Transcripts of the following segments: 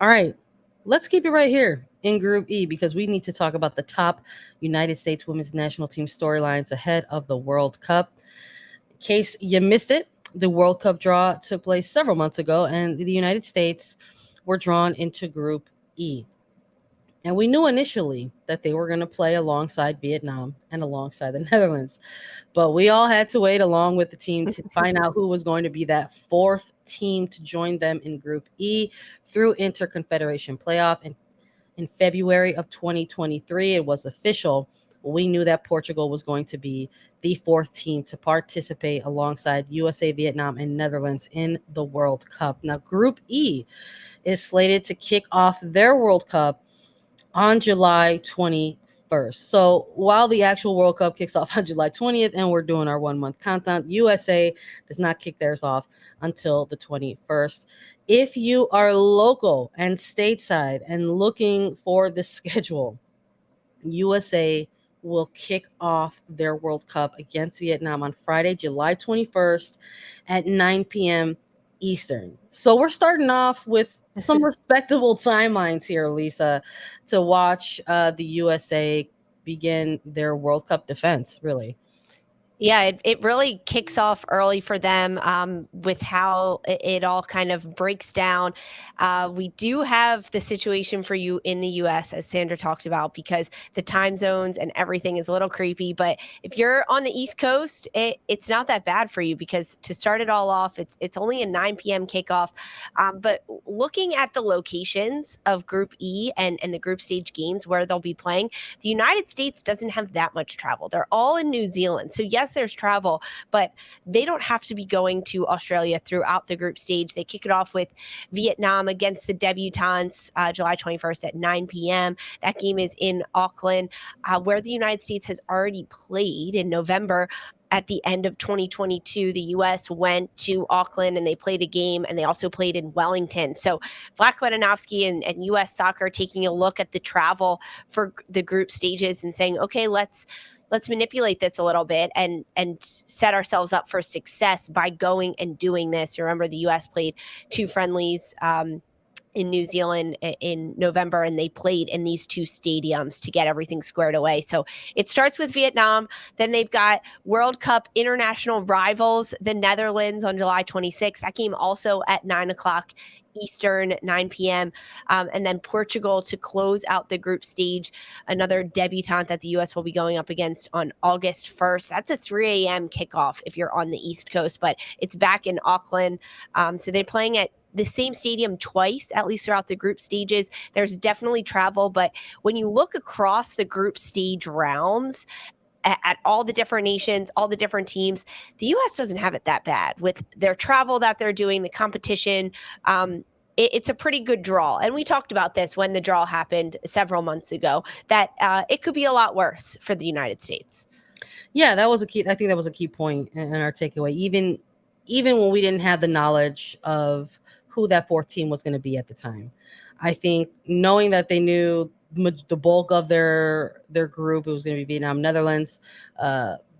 All right, let's keep it right here in Group E because we need to talk about the top United States women's national team storylines ahead of the World Cup. In case you missed it, the World Cup draw took place several months ago, and the United States were drawn into Group E. And we knew initially that they were going to play alongside Vietnam and alongside the Netherlands. But we all had to wait along with the team to find out who was going to be that fourth team to join them in Group E through Interconfederation Playoff. And in February of 2023, it was official. We knew that Portugal was going to be the fourth team to participate alongside USA, Vietnam, and Netherlands in the World Cup. Now, Group E is slated to kick off their World Cup on July 21st. So while the actual World Cup kicks off on July 20th and we're doing our 1 month countdown, USA does not kick theirs off until the 21st. If you are local and stateside and looking for the schedule, USA will kick off their World Cup against Vietnam on Friday, July 21st at 9 p.m. Eastern. So we're starting off with some respectable timelines here, Lisa, to watch the USA begin their World Cup defense, really. Yeah, it really kicks off early for them with how it all kind of breaks down. We do have the situation for you in the U.S., as Sandra talked about, because the time zones and everything is a little creepy. But if you're on the East Coast, it's not that bad for you because to start it all off, it's only a 9 p.m. kickoff. But looking at the locations of Group E and the group stage games where they'll be playing, the United States doesn't have that much travel. They're all in New Zealand. So yes, there's travel, but they don't have to be going to Australia throughout the group stage. They kick it off with Vietnam against the debutantes July 21st at 9 p.m. That game is in Auckland, where the United States has already played in November. At the end of 2022, the U.S. went to Auckland and they played a game, and they also played in Wellington. So Vlad Kwiatkowski and U.S. Soccer taking a look at the travel for the group stages and saying, okay, let's manipulate this a little bit and set ourselves up for success by going and doing this. You remember the U.S. played 2 friendlies in New Zealand in November, and they played in these 2 stadiums to get everything squared away. So it starts with Vietnam. Then they've got World Cup international rivals, the Netherlands, on July 26th. That game also at 9 o'clock Eastern, 9 p.m. And then Portugal to close out the group stage, another debutante that the U.S. will be going up against on August 1st. That's a 3 a.m. kickoff if you're on the East Coast, but it's back in Auckland. So they're playing at the same stadium twice, at least throughout the group stages. There's definitely travel, but when you look across the group stage rounds, at all the different nations, all the different teams, the U.S. doesn't have it that bad with their travel that they're doing, the competition. It's a pretty good draw. And we talked about this when the draw happened several months ago, that it could be a lot worse for the United States. Yeah, that was a key. I think that was a key point in our takeaway. Even when we didn't have the knowledge of who that fourth team was going to be at the time, I think knowing that they knew the bulk of their group, it was going to be Vietnam, Netherlands.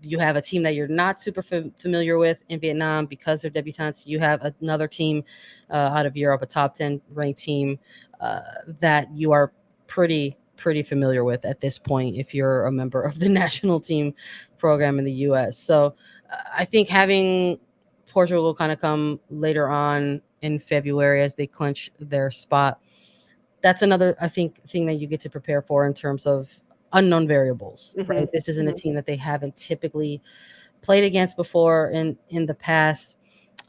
You have a team that you're not super familiar with in Vietnam because they're debutantes. You have another team out of Europe, a top 10 ranked team that you are pretty familiar with at this point if you're a member of the national team program in the U.S. So I think having Portugal kind of come later on in February as they clinch their spot, that's another, I think, thing that you get to prepare for in terms of unknown variables, right? This isn't a team that they haven't typically played against before in the past.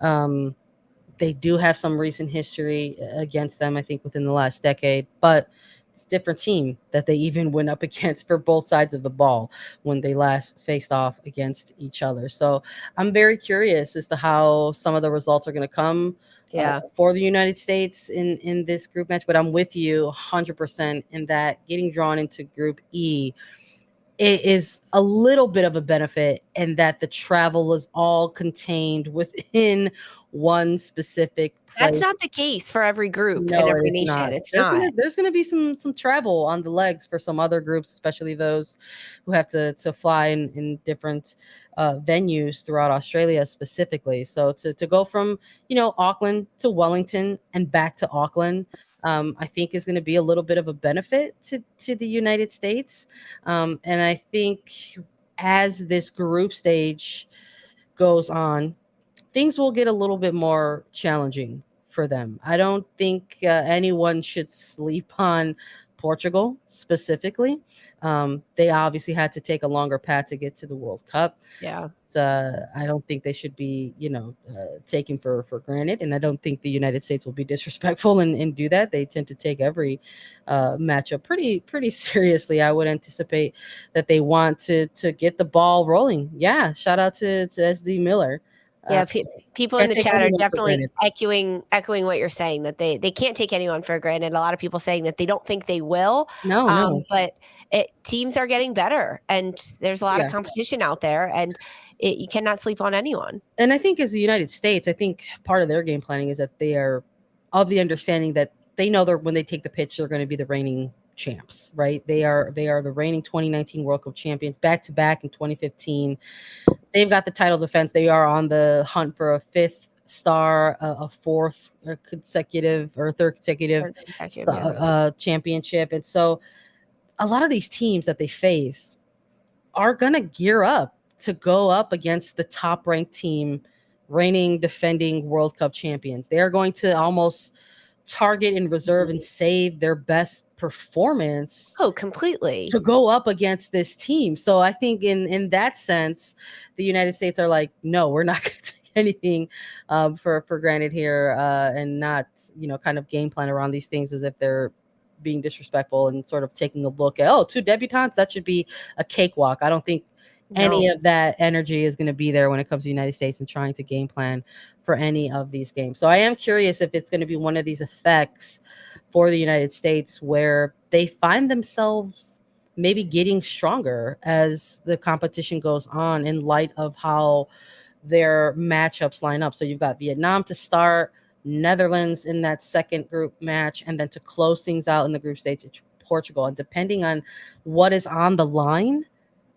They do have some recent history against them, I think, within the last decade, but it's a different team that they even went up against for both sides of the ball when they last faced off against each other. So I'm very curious as to how some of the results are going to come for the United States in this group match. But I'm with you 100% in that getting drawn into Group E, it is a little bit of a benefit in that the travel is all contained within one specific place. That's not the case for every group and every nation. Not. It's there's gonna be some travel on the legs for some other groups, especially those who have to fly in different venues throughout Australia specifically. So to go from Auckland to Wellington and back to Auckland, I think is going to be a little bit of a benefit to the United States. And I think as this group stage goes on, things will get a little bit more challenging for them. I don't think anyone should sleep on Portugal specifically. They obviously had to take a longer path to get to the World Cup. Yeah. I don't think they should be, taken for granted, and I don't think the United States will be disrespectful and do that. They tend to take every matchup pretty seriously. I would anticipate that they want to get the ball rolling. Yeah, shout out to SD Miller. Yeah, people in Can't the take chat are anyone for definitely granted. echoing what you're saying, that they can't take anyone for granted. A lot of people saying that they don't think they will. No. But teams are getting better, and there's a lot of Yeah. competition out there, and you cannot sleep on anyone. And I think as the United States, I think part of their game planning is that they are of the understanding that they know when they take the pitch, they're going to be the reigning champs, right? They are the reigning 2019 World Cup champions, back to back in 2015. They've got the title defense. They are on the hunt for a fifth star, a fourth consecutive or third consecutive championship. And so a lot of these teams that they face are going to gear up to go up against the top ranked team, reigning defending World Cup champions. They are going to almost target and reserve and save their best performance completely to go up against this team. So I think in that sense, the United States are like, no, we're not going to take anything for granted here, and not kind of game plan around these things as if they're being disrespectful and sort of taking a look at, two debutantes, that should be a cakewalk. I don't think any of that energy is going to be there when it comes to the United States and trying to game plan for any of these games. So I am curious if it's going to be one of these effects for the United States where they find themselves maybe getting stronger as the competition goes on in light of how their matchups line up. So you've got Vietnam to start, Netherlands in that second group match, and then to close things out in the group stage, it's Portugal. And depending on what is on the line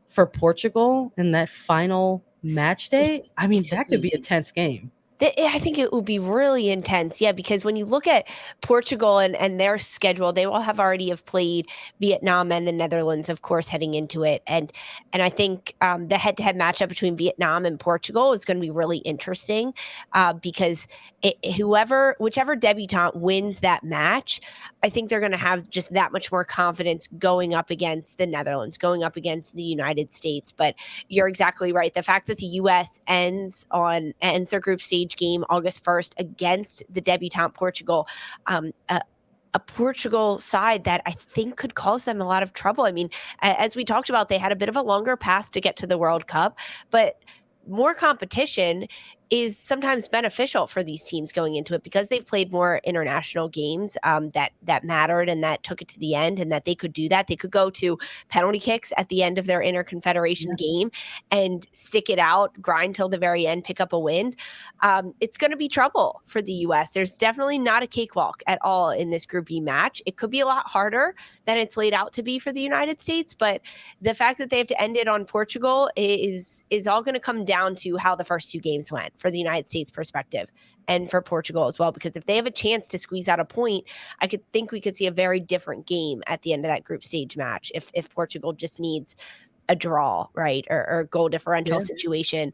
for Portugal in that final match day, I mean, that could be a tense game. I think it would be really intense. Yeah, because when you look at Portugal and their schedule, they will have already played Vietnam and the Netherlands, of course, heading into it. And I think the head-to-head matchup between Vietnam and Portugal is going to be really interesting, because whichever debutante wins that match, I think they're going to have just that much more confidence going up against the Netherlands, going up against the United States. But you're exactly right. The fact that the U.S. ends their group stage game August 1st against the debutante Portugal, a Portugal side that I think could cause them a lot of trouble. I mean, as we talked about, they had a bit of a longer path to get to the World Cup, but more competition is sometimes beneficial for these teams going into it, because they've played more international games that mattered and that took it to the end, and that they could do that. They could go to penalty kicks at the end of their interconfederation game and stick it out, grind till the very end, pick up a win. It's going to be trouble for the U.S. There's definitely not a cakewalk at all in this Group B match. It could be a lot harder than it's laid out to be for the United States, but the fact that they have to end it on Portugal is all going to come down to how the first two games went for the United States perspective, and for Portugal as well, because if they have a chance to squeeze out a point, I could think we could see a very different game at the end of that group stage match if Portugal just needs a draw, right, or goal differential situation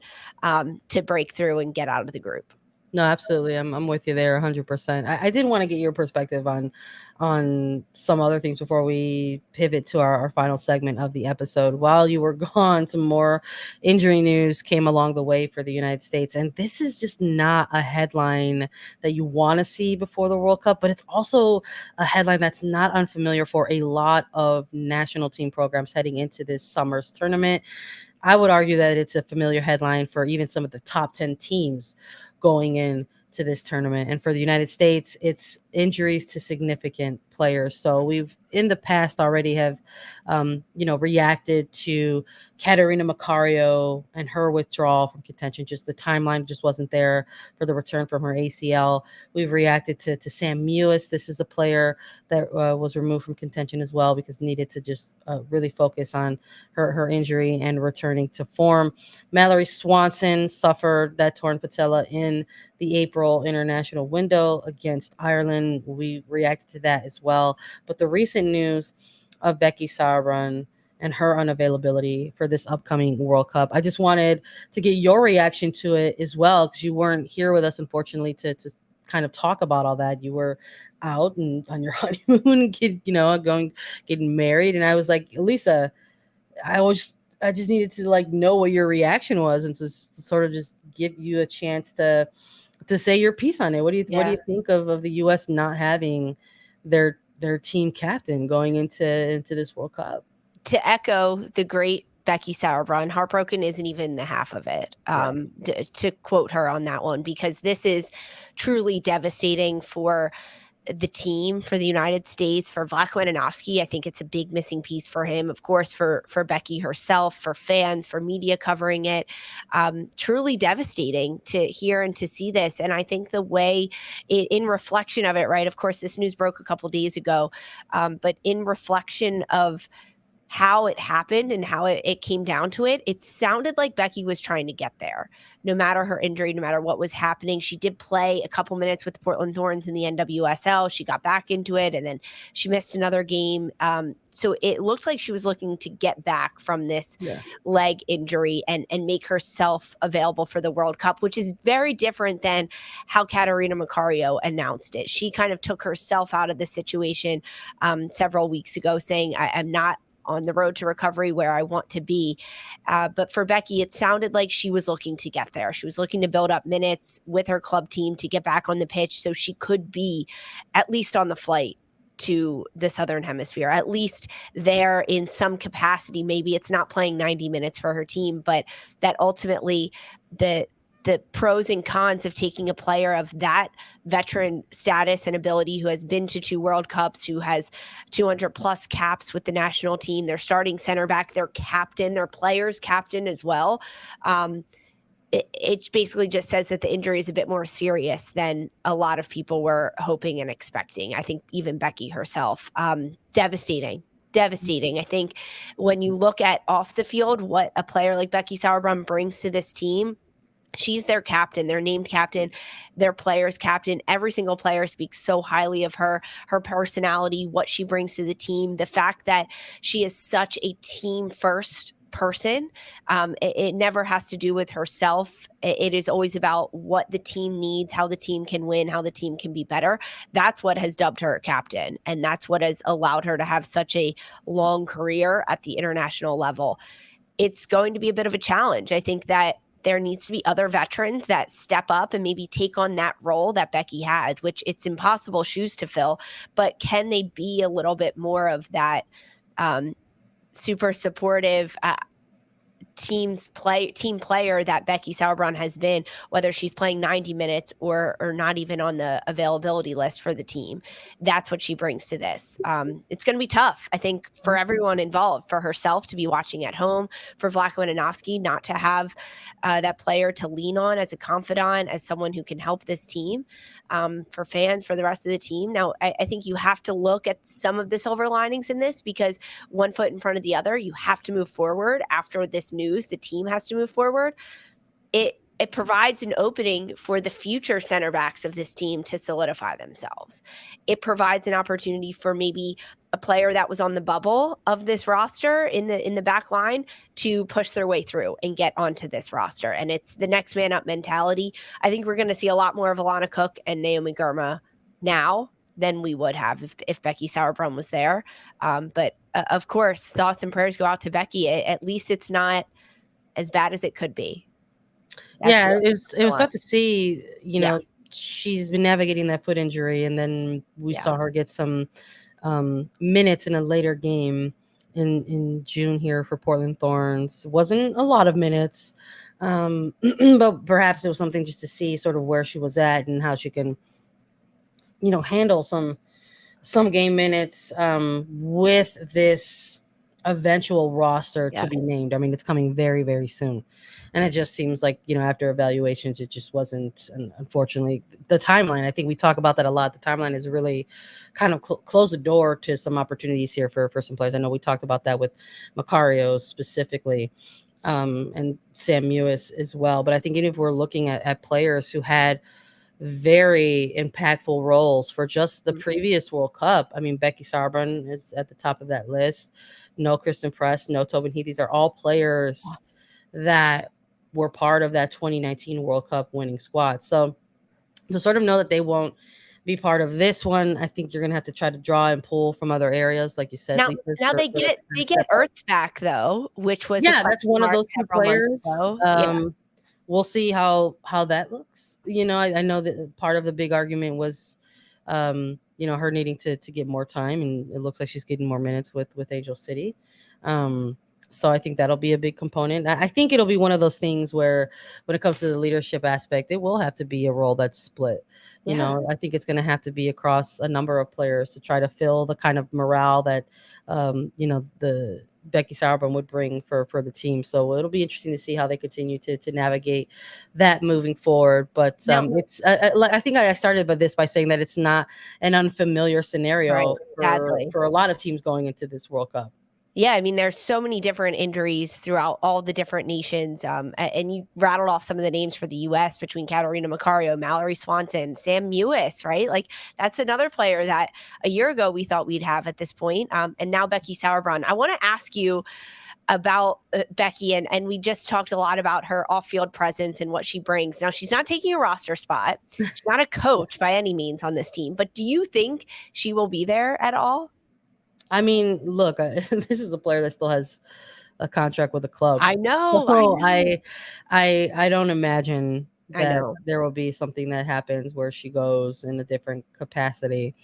to break through and get out of the group. No, absolutely. I'm with you there 100%. I did want to get your perspective on some other things before we pivot to our final segment of the episode. While you were gone, some more injury news came along the way for the United States. And this is just not a headline that you want to see before the World Cup, but it's also a headline that's not unfamiliar for a lot of national team programs heading into this summer's tournament. I would argue that it's a familiar headline for even some of the top 10 teams going in to this tournament. And for the United States, it's injuries to significant players. So we've in the past already have, reacted to Katerina Macario and her withdrawal from contention. Just the timeline just wasn't there for the return from her ACL. We've reacted to Sam Mewis. This is a player that was removed from contention as well because needed to just really focus on her injury and returning to form. Mallory Swanson suffered that torn patella in the April international window against Ireland. We reacted to that as well. But the recent news of Becky Sauerbrunn and her unavailability for this upcoming World Cup, I just wanted to get your reaction to it as well, because you weren't here with us, unfortunately, to kind of talk about all that. You were out and on your honeymoon, getting married, and I was like, Lisa, I just needed to like know what your reaction was and to sort of just give you a chance to say your piece on it. What do you think of the U.S. not having their team captain going into this World Cup? To echo the great Becky Sauerbrunn, heartbroken isn't even the half of it. To quote her on that one, because this is truly devastating for the team, for the United States, for Vlatko Andonovski. I think it's a big missing piece for him, of course, for Becky herself, for fans, for media covering it. Truly devastating to hear and to see this. And I think the way in reflection of it, right, of course, this news broke a couple days ago, but in reflection of how it happened and how it came down to it, it sounded like Becky was trying to get there. No matter her injury, no matter what was happening, she did play a couple minutes with the Portland Thorns in the NWSL. She got back into it, and then she missed another game. So it looked like she was looking to get back from this leg injury and make herself available for the World Cup, which is very different than how Katerina Macario announced it. She kind of took herself out of the situation several weeks ago, saying, I'm not on the road to recovery where I want to be. But for Becky, it sounded like she was looking to get there. She was looking to build up minutes with her club team to get back on the pitch so she could be at least on the flight to the Southern Hemisphere, at least there in some capacity. Maybe it's not playing 90 minutes for her team, but that ultimately the pros and cons of taking a player of that veteran status and ability, who has been to 2 World Cups, who has 200 plus caps with the national team, their starting center back, their captain, their players captain as well. It basically just says that the injury is a bit more serious than a lot of people were hoping and expecting. I think even Becky herself. Devastating. I think when you look at off the field, what a player like Becky Sauerbrunn brings to this team, she's their captain, their named captain, their players' captain. Every single player speaks so highly of her personality, what she brings to the team, the fact that she is such a team first person. It never has to do with herself. It is always about what the team needs, how the team can win, how the team can be better. That's what has dubbed her a captain. And that's what has allowed her to have such a long career at the international level. It's going to be a bit of a challenge. I think that there needs to be other veterans that step up and maybe take on that role that Becky had, which it's impossible shoes to fill, but can they be a little bit more of that super supportive team player that Becky Sauerbrunn has been, whether she's playing 90 minutes or not even on the availability list for the team. That's what she brings to this. It's going to be tough, I think, for everyone involved, for herself to be watching at home, for Vlatko Andonovski not to have that player to lean on as a confidant, as someone who can help this team, for fans, for the rest of the team. Now, I think you have to look at some of the silver linings in this, because one foot in front of the other, you have to move forward after this news. The team has to move forward. It provides an opening for the future center backs of this team to solidify themselves. It provides an opportunity for maybe a player that was on the bubble of this roster in the back line to push their way through and get onto this roster. And it's the next man up mentality. I think we're going to see a lot more of Alana Cook and Naomi Girma now than we would have if Becky Sauerbrunn was there. But of course, thoughts and prayers go out to Becky. At least it's not as bad as it could be. It was tough to see, she's been navigating that foot injury, and then we saw her get some minutes in a later game in June here for Portland Thorns. It wasn't a lot of minutes, but perhaps it was something just to see sort of where she was at and how she can, handle some some game minutes with this eventual roster to be named. I mean, it's coming very, very soon. And it just seems like, after evaluations, it just wasn't, unfortunately, the timeline. I think we talk about that a lot. The timeline is really kind of closed the door to some opportunities here for some players. I know we talked about that with Macario specifically, and Sam Mewis as well. But I think even if we're looking at players who had very impactful roles for just the previous World Cup. I mean, Becky Sauerbrunn is at the top of that list. No Kristen Press, no Tobin Heath. These are all players that were part of that 2019 World Cup winning squad. So to sort of know that they won't be part of this one, I think you're going to have to try to draw and pull from other areas, like you said. Now they get Ertz back though, which was that's one of those two players. We'll see how that looks. I know that part of the big argument was, her needing to get more time, and it looks like she's getting more minutes with Angel City. So I think that'll be a big component. I think it'll be one of those things where when it comes to the leadership aspect, it will have to be a role that's split. I think it's going to have to be across a number of players to try to fill the kind of morale that, the Becky Sauerbrunn would bring for the team. So it'll be interesting to see how they continue to navigate that moving forward. But it's I think I started by saying that it's not an unfamiliar scenario for a lot of teams going into this World Cup. Yeah, I mean, there's so many different injuries throughout all the different nations. And you rattled off some of the names for the U.S. between Katarina Macario, Mallory Swanson, Sam Mewis, right? Like, that's another player that a year ago we thought we'd have at this point. And now Becky Sauerbrunn. I want to ask you about Becky, and we just talked a lot about her off-field presence and what she brings. Now, she's not taking a roster spot. She's not a coach by any means on this team. But do you think she will be there at all? I mean, look, this is a player that still has a contract with a club. I know. I don't imagine that there will be something that happens where she goes in a different capacity.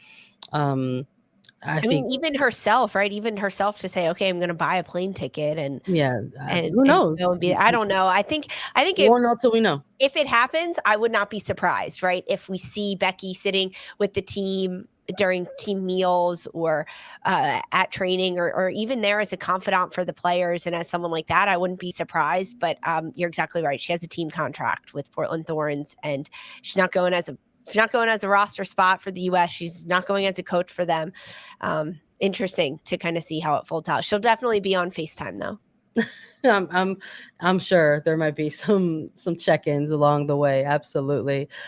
I think even herself, right? Even herself to say, okay, I'm going to buy a plane ticket and who knows? I don't know. I think we won't know till we know. If it happens, I would not be surprised, right? If we see Becky sitting with the team during team meals or at training or even there as a confidant for the players and as someone like that, I wouldn't be surprised. But you're exactly right. She has a team contract with Portland Thorns, and she's not going as a roster spot for the U.S. She's not going as a coach for them. Interesting to kind of see how it folds out. She'll definitely be on FaceTime though. I'm sure there might be some check-ins along the way. Absolutely.